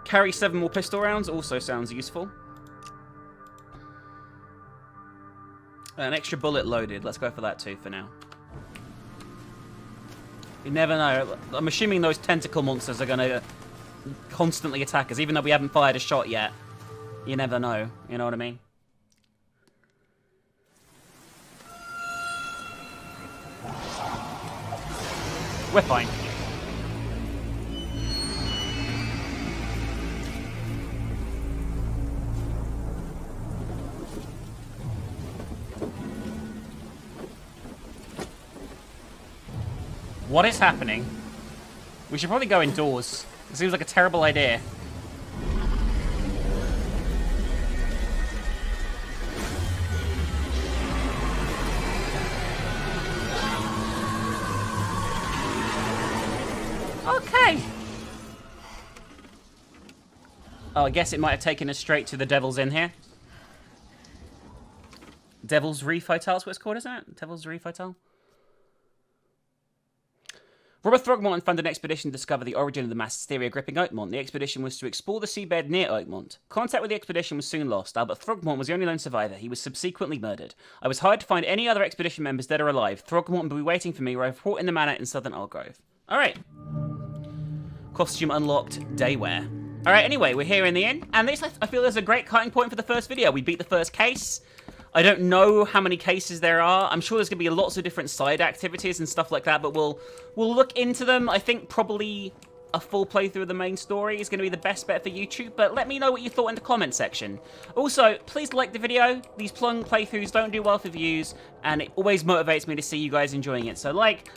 S1: Carry 7 more pistol rounds also sounds useful. An extra bullet loaded. Let's go for that too for now. You never know. I'm assuming those tentacle monsters are going to constantly attack us, even though we haven't fired a shot yet. You never know. You know what I mean? We're fine. What is happening? We should probably go indoors. It seems like a terrible idea. Okay. Oh, I guess it might have taken us straight to the Devil's Inn here. Devil's Reef Hotel is what it's called, isn't it? Devil's Reef Hotel. Robert Throgmorton funded an expedition to discover the origin of the mass hysteria gripping Oakmont. The expedition was to explore the seabed near Oakmont. Contact with the expedition was soon lost. Albert Throgmorton was the only lone survivor. He was subsequently murdered. I was hired to find any other expedition members dead or alive. Throgmorton will be waiting for me where I've fought in the manor in southern Algrove. Alright. Costume unlocked, daywear. Alright, anyway, we're here in the inn, and this, I feel, is a great cutting point for the first video. We beat the first case. I don't know how many cases there are. I'm sure there's going to be lots of different side activities and stuff like that, but we'll look into them. I think probably a full playthrough of the main story is going to be the best bet for YouTube, but let me know what you thought in the comment section. Also, please like the video. These plung playthroughs don't do well for views, and it always motivates me to see you guys enjoying it. So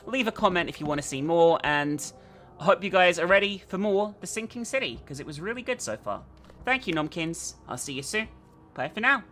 S1: leave a comment if you want to see more, and I hope you guys are ready for more The Sinking City, because it was really good so far. Thank you, Nomkins. I'll see you soon. Bye for now.